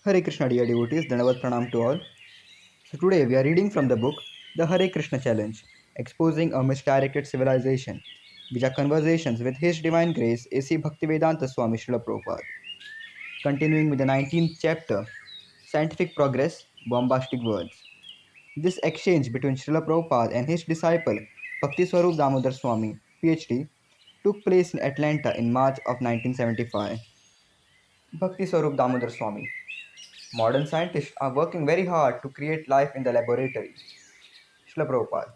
Hare Krishna, dear devotees, Dandavat Pranam to all. So today we are reading from the book The Hare Krishna Challenge, Exposing a Misdirected Civilization, which are conversations with His Divine Grace A.C. Bhaktivedanta Swami Śrila Prabhupāda. Continuing with the 19th chapter, Scientific Progress, Bombastic Words. This exchange between Śrila Prabhupada and his disciple Bhakti Swarup Damodar Swami, PhD, took place in Atlanta in March of 1975. Bhakti Swarup Damodar Swami. Modern scientists are working very hard to create life in the laboratory. Srila Prabhupada.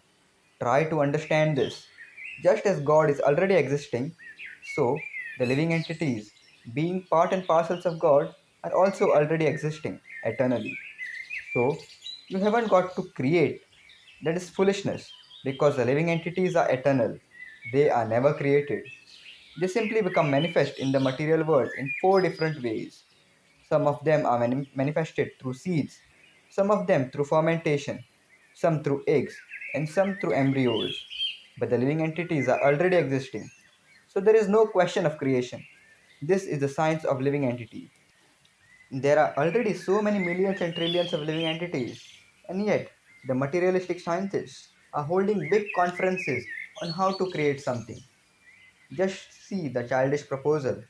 Try to understand this. Just as God is already existing, so the living entities, being part and parcels of God, are also already existing eternally. So you haven't got to create. That is foolishness because the living entities are eternal. They are never created. They simply become manifest in the material world in four different ways. Some of them are manifested through seeds, some of them through fermentation, some through eggs, and some through embryos. But the living entities are already existing, so there is no question of creation. This is the science of living entities. There are already so many millions and trillions of living entities, and yet the materialistic scientists are holding big conferences on how to create something. Just see the childish proposal.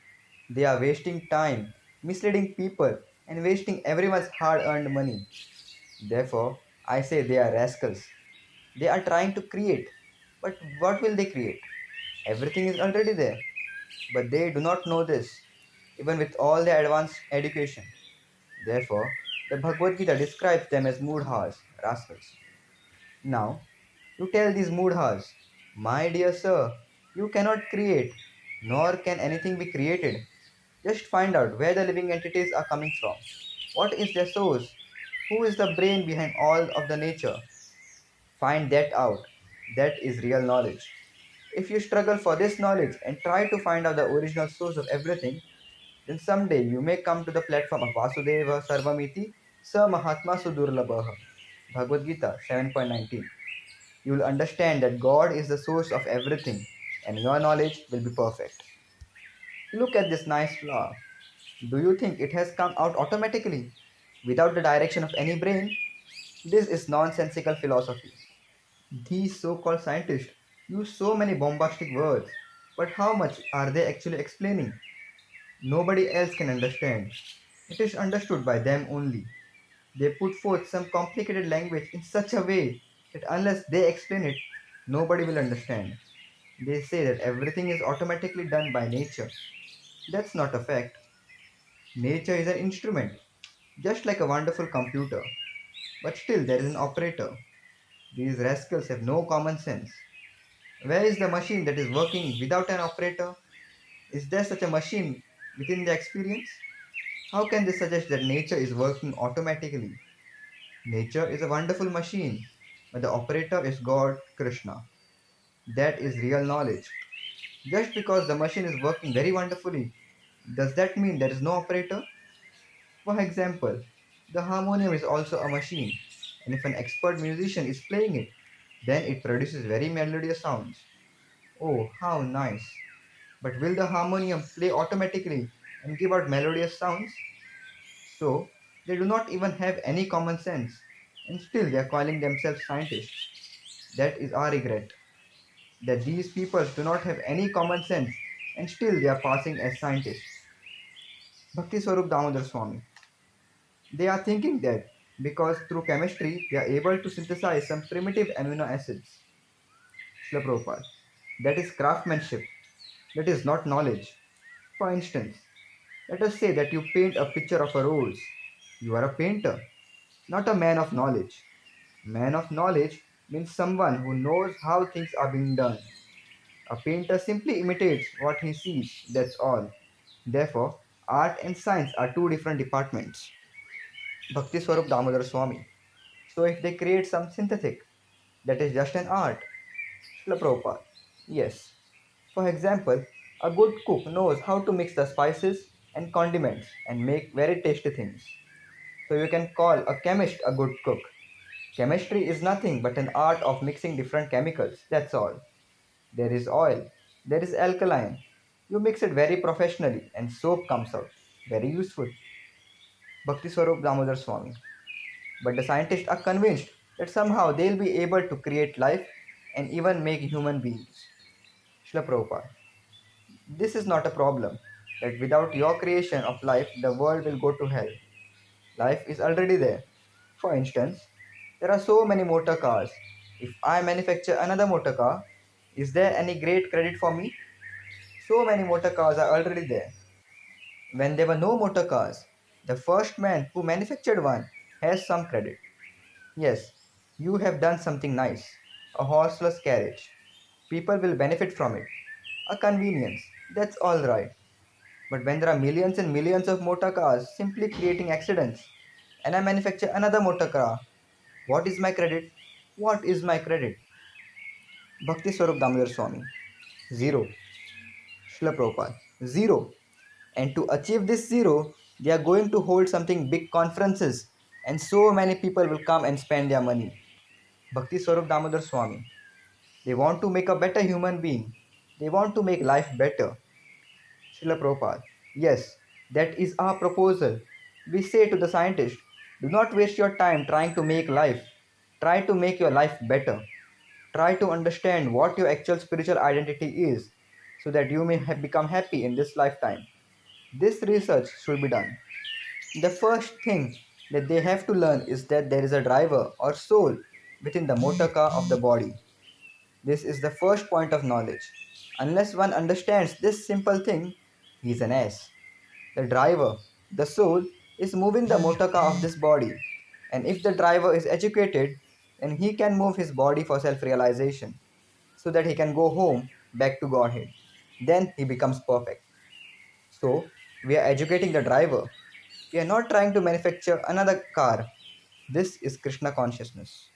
They are wasting time, misleading people, and wasting everyone's hard earned money. Therefore, I say they are rascals. They are trying to create. But what will they create? Everything is already there. But they do not know this, even with all their advanced education. Therefore, the Bhagavad Gita describes them as moodhas, rascals. Now, you tell these moodhas, my dear sir, you cannot create, nor can anything be created. Just find out where the living entities are coming from. What is their source? Who is the brain behind all of the nature? Find that out. That is real knowledge. If you struggle for this knowledge and try to find out the original source of everything, then someday you may come to the platform of Vasudeva Sarvamiti Sa Mahatma Sudurlabhaha. Bhagavad Gita 7.19. You will understand that God is the source of everything and your knowledge will be perfect. Look at this nice flower. Do you think it has come out automatically without the direction of any brain? This is nonsensical philosophy. These so called scientists use so many bombastic words, but how much are they actually explaining? Nobody else can understand. It is understood by them only. They put forth some complicated language in such a way that unless they explain it, nobody will understand. They say that everything is automatically done by nature. That's not a fact. Nature is an instrument, just like a wonderful computer. But still, there is an operator. These rascals have no common sense. Where is the machine that is working without an operator? Is there such a machine within the experience? How can they suggest that nature is working automatically? Nature is a wonderful machine, but the operator is God, Krishna. That is real knowledge. Just because the machine is working very wonderfully, does that mean there is no operator? For example, the harmonium is also a machine, and if an expert musician is playing it, then it produces very melodious sounds. Oh, how nice! But will the harmonium play automatically and give out melodious sounds? So, they do not even have any common sense, and still they are calling themselves scientists. That is our regret, that these people do not have any common sense, and still they are passing as scientists. Bhakti Swarup Damodar Swami. They are thinking that because through chemistry they are able to synthesize some primitive amino acids. Srila Prabhupada. That is craftsmanship. That is not knowledge. For instance, let us say that you paint a picture of a rose. You are a painter, not a man of knowledge. Man of knowledge means someone who knows how things are being done. A painter simply imitates what he sees, that's all. Therefore, art and science are two different departments. Bhakti Swarup Damodar Swami. So if they create some synthetic, that is just an art. Srila Prabhupada. Yes. For example, a good cook knows how to mix the spices and condiments and make very tasty things. So you can call a chemist a good cook. Chemistry is nothing but an art of mixing different chemicals, that's all. There is oil, there is alkaline. You mix it very professionally and soap comes out. Very useful. Bhakti Swarup Damodar Swami. But the scientists are convinced that somehow they'll be able to create life and even make human beings. Śrila Prabhupada. This is not a problem, that without your creation of life, the world will go to hell. Life is already there. For instance, there are so many motor cars. If I manufacture another motor car, is there any great credit for me? So many motor cars are already there. When there were no motor cars, the first man who manufactured one has some credit. Yes, you have done something nice. A horseless carriage. People will benefit from it. A convenience. That's all right. But when there are millions and millions of motor cars simply creating accidents, and I manufacture another motor car, what is my credit? What is my credit? Bhakti Swarup Damodar Swami. Zero. Srila Prabhupada. Zero. And to achieve this zero, they are going to hold something big conferences, and so many people will come and spend their money. Bhakti Swarup Damodar Swami. They want to make a better human being. They want to make life better. Srila Prabhupada. Yes, that is our proposal. We say to the scientist, do not waste your time trying to make life. Try to make your life better. Try to understand what your actual spiritual identity is so that you may become happy in this lifetime. This research should be done. The first thing that they have to learn is that there is a driver or soul within the motor car of the body. This is the first point of knowledge. Unless one understands this simple thing, he is an ass. The driver, the soul, is moving the motor car of this body. And if the driver is educated, then he can move his body for self realization so that he can go home back to Godhead. Then he becomes perfect. So, we are educating the driver. We are not trying to manufacture another car. This is Krishna consciousness.